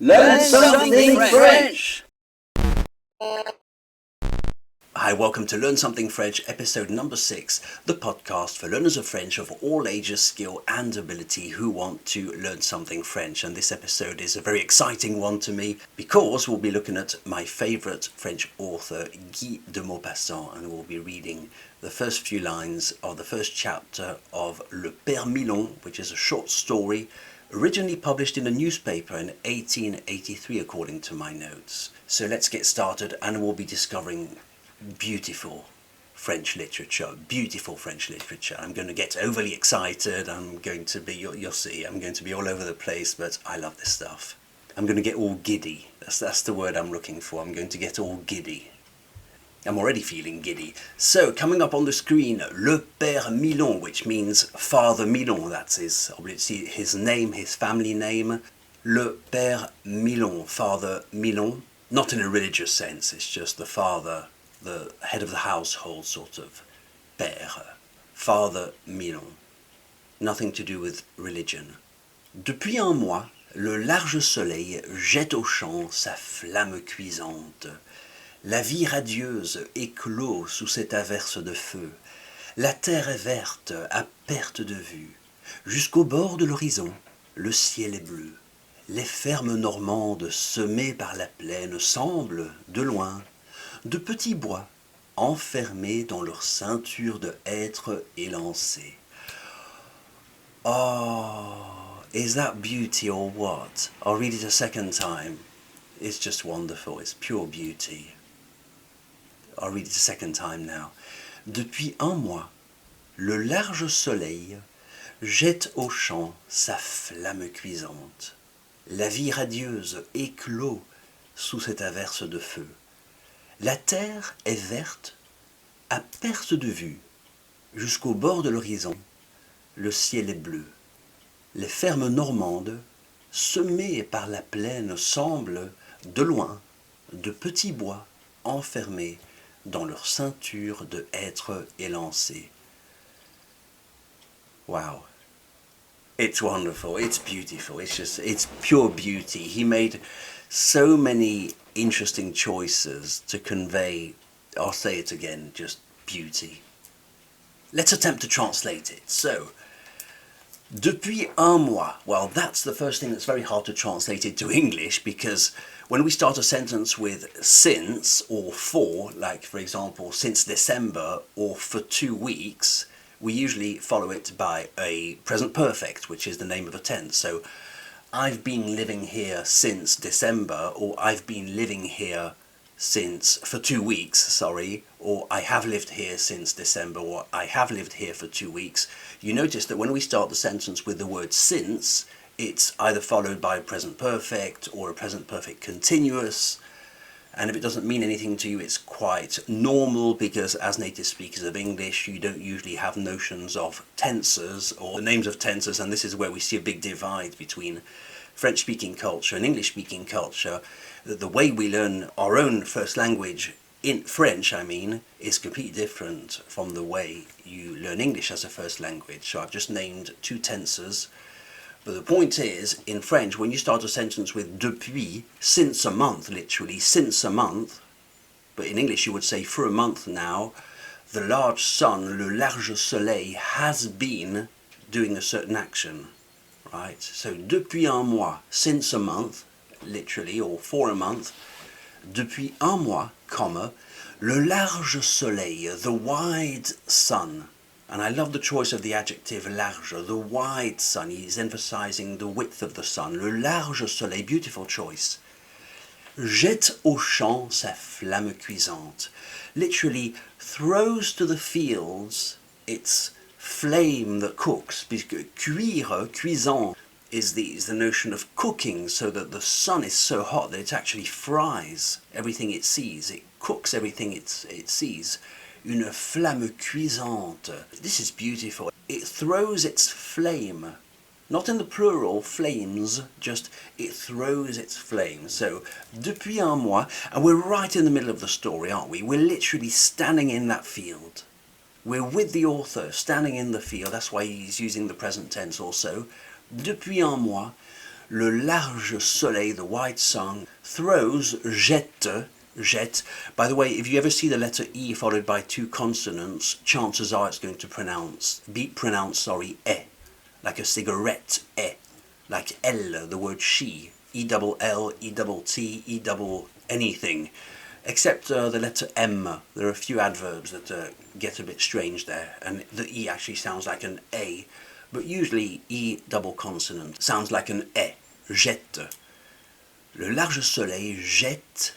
Learn something French! Hi, welcome to Learn Something French, episode number 6, the podcast for learners of French of all ages, skill and ability who want to learn something French. And this episode is a very exciting one to me because we'll be looking at my favourite French author, Guy de Maupassant, and we'll be reading the first few lines of the first chapter of Le Pere Milon, which is a short story originally published in a newspaper in 1883 according to my notes. So let's get started and we'll be discovering beautiful French literature. I'm going to get overly excited. I'm going to be, you'll see, I'm going to be all over the place, but I love this stuff. I'm going to get all giddy. That's the word I'm looking for. I'm going to get all giddy. I'm already feeling giddy. So, coming up on the screen, Le Pere Milon, which means Father Milon. That's his name, his family name. Le Pere Milon, Father Milon. Not in a religious sense, it's just the father, the head of the household, sort of. Père, Father Milon. Nothing to do with religion. Depuis un mois, le large soleil jette au champ sa flamme cuisante. La vie radieuse éclot sous cette averse de feu. La terre est verte à perte de vue. Jusqu'au bord de l'horizon, le ciel est bleu. Les fermes normandes semées par la plaine semblent, de loin, de petits bois enfermés dans leur ceinture de hêtre élancés. Oh, is that beauty or what? I'll read it a second time. It's just wonderful. It's pure beauty. I'll read it a second time now. Depuis un mois, le large soleil jette au champ sa flamme cuisante. La vie radieuse éclot sous cette averse de feu. La terre est verte à perte de vue. Jusqu'au bord de l'horizon, le ciel est bleu. Les fermes normandes, semées par la plaine, semblent, de loin, de petits bois enfermés dans leur ceinture de hêtre élancés. Wow. It's wonderful, it's beautiful, it's pure beauty. He made so many interesting choices to convey, I'll say it again, just beauty. Let's attempt to translate it. So, depuis un mois. Well, that's the first thing that's very hard to translate into English, because when we start a sentence with since or for, like for example, since December or for 2 weeks, we usually follow it by a present perfect, which is the name of a tense. So, I've been living here since December, or I've been living here since, for 2 weeks, or I have lived here since December, or I have lived here for 2 weeks. You notice that when we start the sentence with the word since, it's either followed by a present perfect or a present perfect continuous. And if it doesn't mean anything to you, it's quite normal, because as native speakers of English, you don't usually have notions of tenses or the names of tenses, and this is where we see a big divide between French-speaking culture and English-speaking culture. The way we learn our own first language, in French I mean, is completely different from the way you learn English as a first language. So I've just named 2 tenses. But the point is, in French, when you start a sentence with depuis, since a month, literally, since a month, but in English you would say for a month now, the large sun, le large soleil, has been doing a certain action, right? So, depuis un mois, since a month, literally, or for a month, depuis un mois, comma, le large soleil, the wide sun. And I love the choice of the adjective large, the wide sun. He's emphasizing the width of the sun. Le large soleil, beautiful choice. Jette au champ sa flamme cuisante. Literally, throws to the fields its flame that cooks. Because cuire, cuisant, is the notion of cooking, so that the sun is so hot that it actually fries everything it sees. It cooks everything it sees. Une flamme cuisante. This is beautiful. It throws its flame, not in the plural, flames, just it throws its flame. So, depuis un mois, and we're right in the middle of the story, aren't we? We're literally standing in that field. We're with the author, standing in the field. That's why he's using the present tense also. Depuis un mois, Le large soleil, the white sun, throws, jette. By the way, if you ever see the letter E followed by two consonants, chances are it's going to be pronounced, e, like a cigarette, e, like elle, the word she, E-double-L, E-double-T, E-double anything. Except the letter M, there are a few adverbs that get a bit strange there, and the E actually sounds like an A, but usually E double consonant sounds like an E, jette. Le large soleil jette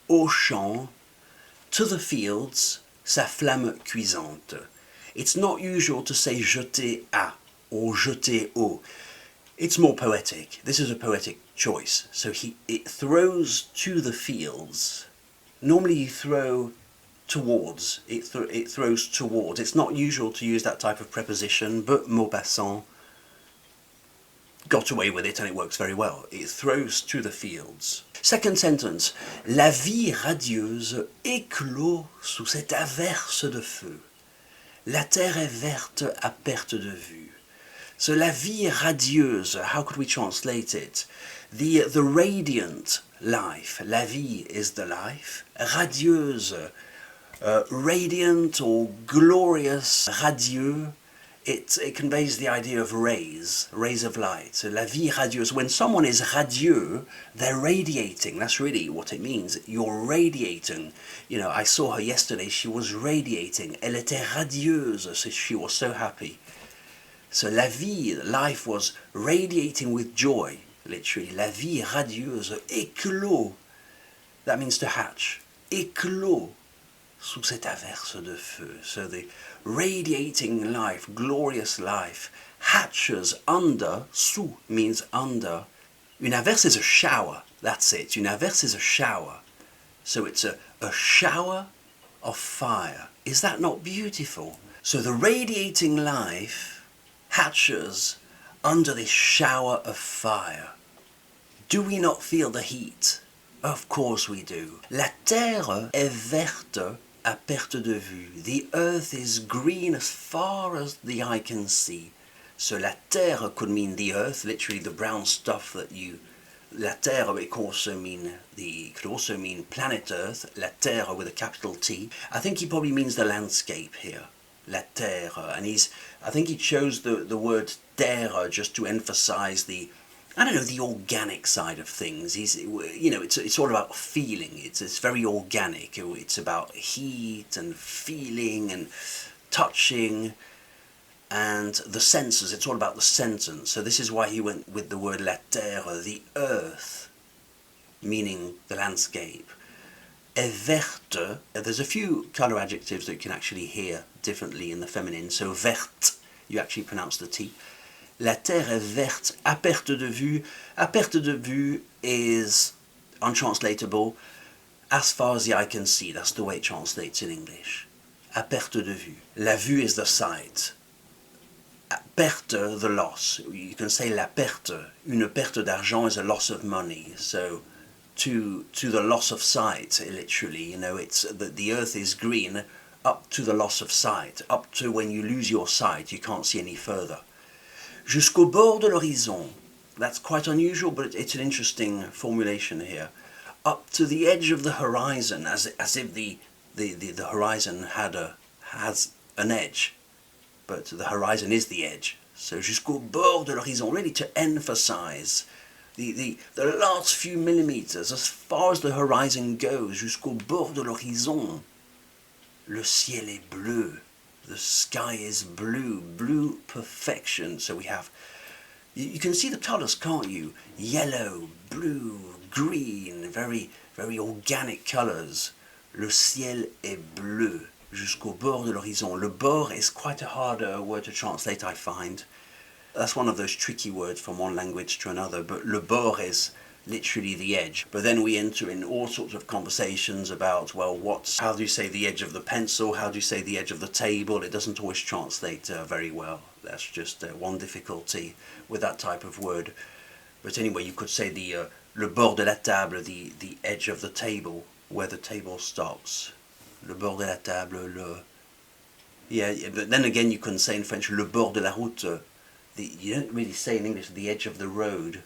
au champ, to the fields, sa flamme cuisante. It's not usual to say jeter à or jeter au. It's more poetic. This is a poetic choice. So it throws to the fields. Normally you throw towards. It throws towards. It's not usual to use that type of preposition, but Maupassant got away with it and it works very well. It throws to the fields. Second sentence. La vie radieuse éclot sous cette averse de feu. La terre est verte à perte de vue. So la vie radieuse, how could we translate it? The radiant life. La vie is the life. Radieuse, radiant or glorious, radieux. It conveys the idea of rays of light. So la vie radieuse, when someone is radieux, they're radiating. That's really what it means. You're radiating. You know, I saw her yesterday, she was radiating. Elle était radieuse, so she was so happy. So la vie, life was radiating with joy, literally. La vie radieuse, éclot. That means to hatch. Éclot sous cette averse de feu. So the radiating life, glorious life, hatches under, sous means under. Une averse is a shower, that's it. Une averse is a shower. So it's a shower of fire. Is that not beautiful? So the radiating life hatches under this shower of fire. Do we not feel the heat? Of course we do. La terre est verte à perte de vue. The earth is green as far as the eye can see. So la terre could mean the earth, literally the brown stuff that you... La terre it could also mean planet Earth. La terre with a capital T. I think he probably means the landscape here. La terre, and I think he chose the word terre just to emphasize the organic side of things. It's all about feeling. It's very organic. It's about heat and feeling and touching and the senses. It's all about the sentence. So this is why he went with the word la terre, the earth, meaning the landscape. Est verte, there's a few colour adjectives that you can actually hear differently in the feminine. So verte, you actually pronounce the T. La terre est verte à perte de vue. À perte de vue is untranslatable. As far as the eye can see, that's the way it translates in English. À perte de vue. La vue is the sight. À perte, the loss. You can say la perte. Une perte d'argent is a loss of money. So to the loss of sight, literally, it's the earth is green up to the loss of sight, up to when you lose your sight, you can't see any further. Jusqu'au bord de l'horizon. That's quite unusual, but it's an interesting formulation here. Up to the edge of the horizon, as if the horizon has an edge, but the horizon is the edge. So jusqu'au bord de l'horizon, really to emphasize the last few millimeters, as far as the horizon goes, jusqu'au bord de l'horizon. Le ciel est bleu. The sky is blue. Blue perfection. So we have... You can see the colours, can't you? Yellow, blue, green, very, very organic colours. Le ciel est bleu. Jusqu'au bord de l'horizon. Le bord is quite a hard word to translate, I find. That's one of those tricky words from one language to another, but le bord is literally the edge. But then we enter in all sorts of conversations about, well, how do you say the edge of the pencil? How do you say the edge of the table? It doesn't always translate very well. That's just one difficulty with that type of word. But anyway, you could say le bord de la table, the edge of the table, where the table stops. Le bord de la table, Yeah, but then again you can say in French, le bord de la route. You don't really say in English the edge of the road.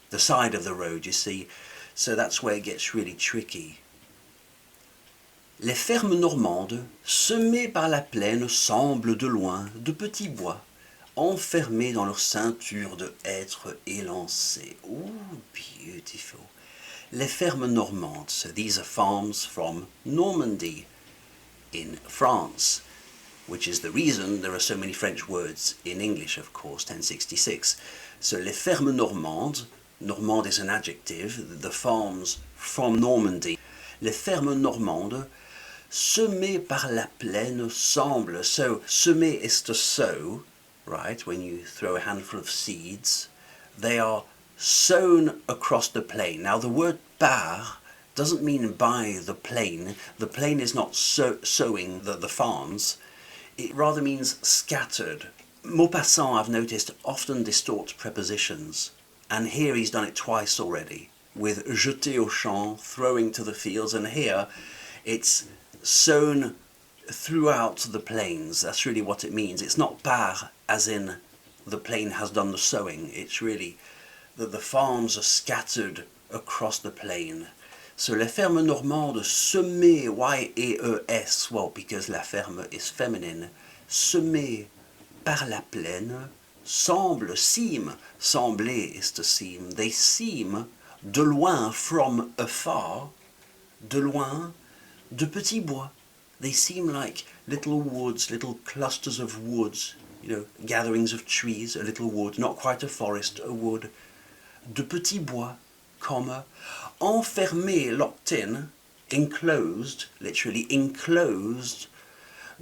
the side of the road, you see. So that's where it gets really tricky. Les fermes normandes, semées par la plaine, semblent de loin de petits bois, enfermés dans leur ceinture de hêtres élancés. Ooh, beautiful. Les fermes normandes, so these are farms from Normandy in France, which is the reason there are so many French words in English, of course, 1066. So les fermes normandes, normande is an adjective, the farms from Normandy. Les fermes normandes, semées par la plaine, semblent. So semer is to sow, right, when you throw a handful of seeds. They are sown across the plain. Now the word par doesn't mean by the plain. The plain is not sowing the farms. It rather means scattered. Maupassant, I've noticed, often distorts prepositions. And here he's done it twice already, with jeter au champ, throwing to the fields, and here it's sown throughout the plains. That's really what it means. It's not par, as in the plain has done the sowing. It's really that the farms are scattered across the plain. So les fermes normandes semées, Y-E-E-S, well, because la ferme is feminine, semées par la plaine, semble, seem, sembler is to seem, they seem, de loin, from afar, de loin, de petits bois. They seem like little woods, little clusters of woods, you know, gatherings of trees, a little wood, not quite a forest, a wood. De petits bois, comma, enfermés, locked in, enclosed, literally enclosed,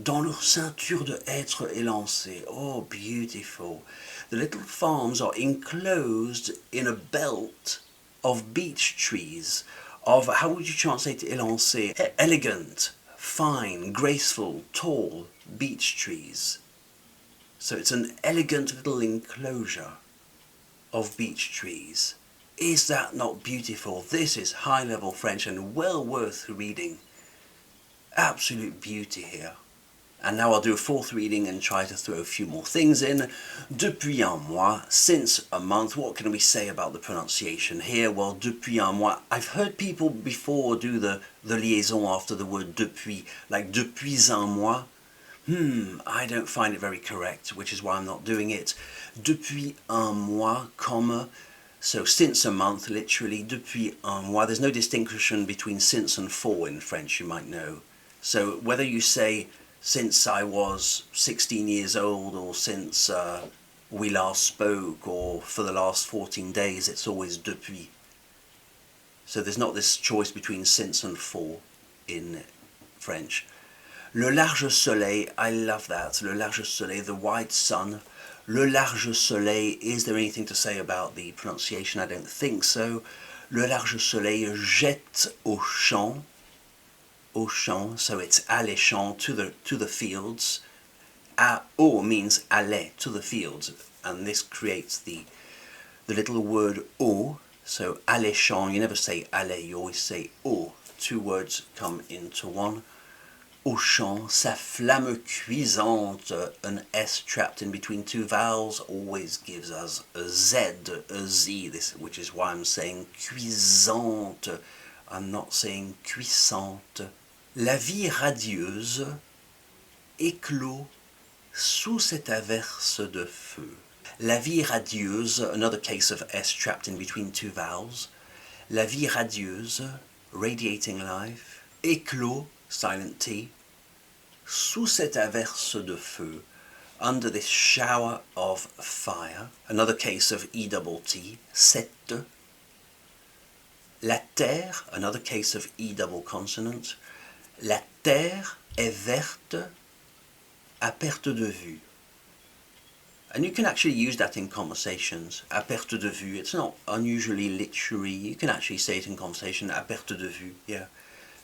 dans leur ceinture de hêtres élancés. Oh, beautiful. The little farms are enclosed in a belt of beech trees, of, how would you translate élancé? Elegant, fine, graceful, tall beech trees. So it's an elegant little enclosure of beech trees. Is that not beautiful? This is high-level French and well worth reading. Absolute beauty here. And now I'll do a fourth reading and try to throw a few more things in. Depuis un mois, since a month. What can we say about the pronunciation here? Well, depuis un mois. I've heard people before do the liaison after the word depuis, like depuis un mois. I don't find it very correct, which is why I'm not doing it. Depuis un mois, comma. So since a month, literally, depuis un mois. There's no distinction between since and for in French, you might know. So whether you say since I was 16 years old, or since we last spoke, or for the last 14 days, it's always depuis. So there's not this choice between since and for in French. Le large soleil, I love that. Le large soleil, the wide sun. Le large soleil, is there anything to say about the pronunciation? I don't think so. Le large soleil jette au champ. Au champ, so it's aller champ, to the fields. Au means aller, to the fields, and this creates the little word au. So aller champ, you never say aller, you always say au. Two words come into one. Au champ, sa flamme cuisante, an S trapped in between two vowels, always gives us a Z, a Z, this, which is why I'm saying cuisante. I'm not saying cuissante. La vie radieuse éclot sous cette averse de feu. La vie radieuse, another case of S trapped in between two vowels. La vie radieuse, radiating life. Éclot, silent T. Sous cette averse de feu, under this shower of fire. Another case of E double T, cette. La terre, another case of E double consonant. La terre est verte à perte de vue. And you can actually use that in conversations, à perte de vue. It's not unusually literary. You can actually say it in conversation, à perte de vue, yeah.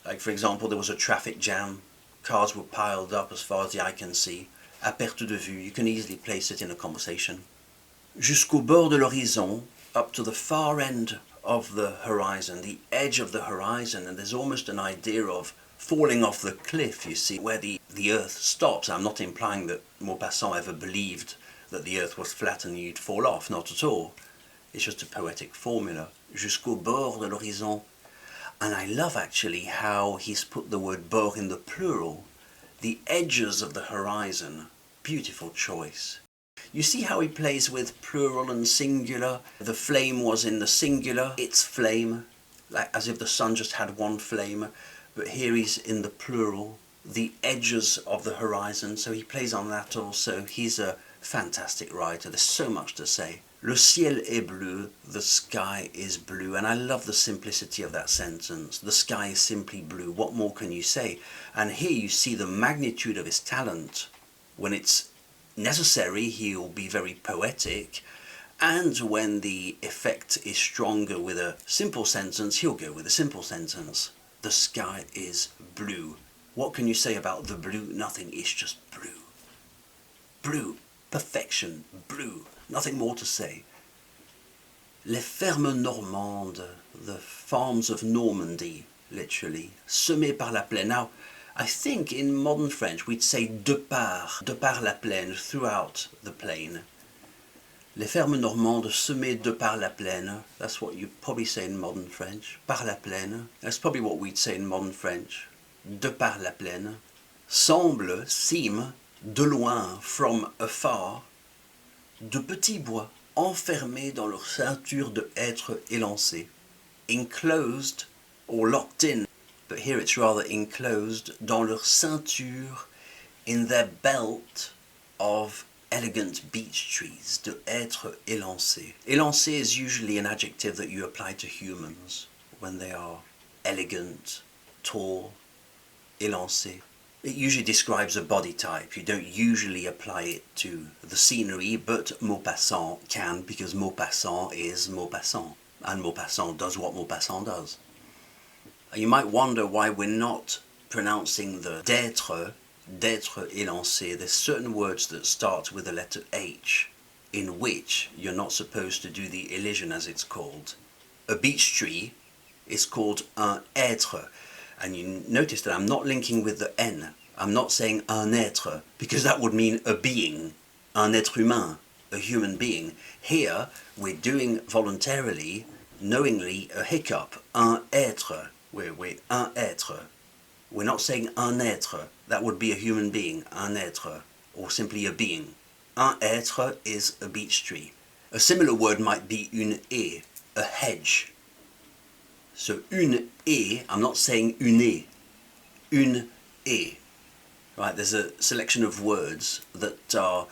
Like, for example, there was a traffic jam. Cars were piled up as far as the eye can see. À perte de vue. You can easily place it in a conversation. Jusqu'au bord de l'horizon, up to the far end of the horizon, the edge of the horizon, and there's almost an idea of falling off the cliff, you see, where the earth stops. I'm not implying that Maupassant ever believed that the earth was flat and you'd fall off, not at all. It's just a poetic formula. Jusqu'au bord de l'horizon. And I love actually how he's put the word bord in the plural. The edges of the horizon. Beautiful choice. You see how he plays with plural and singular? The flame was in the singular, its flame, like as if the sun just had one flame, but here he's in the plural, the edges of the horizon, so he plays on that also. He's a fantastic writer, there's so much to say. Le ciel est bleu, the sky is blue, and I love the simplicity of that sentence. The sky is simply blue, what more can you say? And here you see the magnitude of his talent. When it's necessary, he'll be very poetic, and when the effect is stronger with a simple sentence, he'll go with a simple sentence. The sky is blue. What can you say about the blue? Nothing, it's just blue. Blue, perfection, blue, nothing more to say. Les fermes normandes, the farms of Normandy, literally, semées par la plaine. Now, I think in modern French we'd say de par la plaine, throughout the plain. Les fermes normandes semées de par la plaine. That's what you'd probably say in modern French. Par la plaine. That's probably what we'd say in modern French. De par la plaine. Semble, seem, de loin, from afar. De petits bois enfermés dans leur ceinture de hêtre élancés. Enclosed or locked in. But here it's rather enclosed, dans leur ceinture, in their belt of elegant beech trees, de hêtre élancé. Élancé is usually an adjective that you apply to humans when they are elegant, tall, élancé. It usually describes a body type. You don't usually apply it to the scenery, but Maupassant can, because Maupassant is Maupassant, and Maupassant does what Maupassant does. You might wonder why we're not pronouncing the d'être élancé. There's certain words that start with the letter H, in which you're not supposed to do the elision, as it's called. A beech tree is called un hêtre, and you notice that I'm not linking with the N. I'm not saying un être, because that would mean a being, un être humain, a human being. Here, we're doing voluntarily, knowingly, a hiccup, un être. We're un être. We're not saying un être. That would be a human being, un être, or simply a being. Un être is a beech tree. A similar word might be une haie, a hedge. So une haie, I'm not saying une haie. Une haie. Right, there's a selection of words that are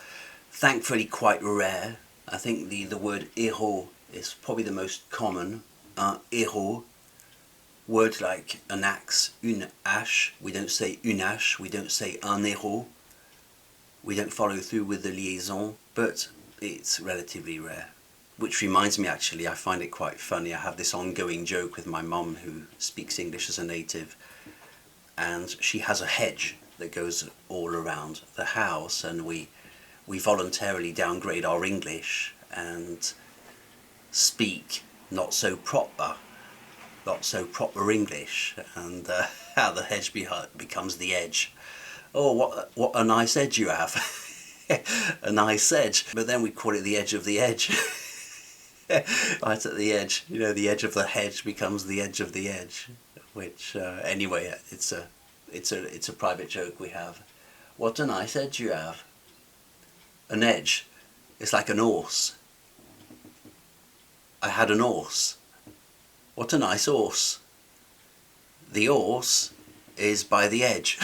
thankfully quite rare. I think the word héros is probably the most common. Un héros. Words like an axe, une hache, we don't say une hache, we don't say un héros, we don't follow through with the liaison, but it's relatively rare. Which reminds me, actually, I find it quite funny. I have this ongoing joke with my mum, who speaks English as a native, and she has a hedge that goes all around the house, and we voluntarily downgrade our English and speak not so proper English, and how the hedge becomes the edge. Oh, what a nice edge you have. A nice edge. But then we call it the edge of the edge. Right at the edge. You know, the edge of the hedge becomes the edge of the edge. Which, anyway, it's a private joke we have. What a nice edge you have. An edge. It's like an horse. I had an horse. What a nice horse. The horse is by the edge.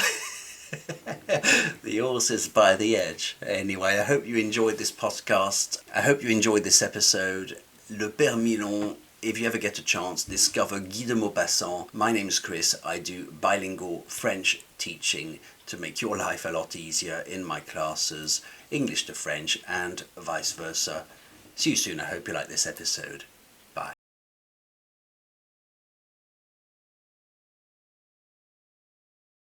The horse is by the edge. Anyway, I hope you enjoyed this podcast. I hope you enjoyed this episode. Le Pere Milon. If you ever get a chance, discover Guy de Maupassant. My name's Chris. I do bilingual French teaching to make your life a lot easier in my classes, English to French and vice versa. See you soon. I hope you like this episode.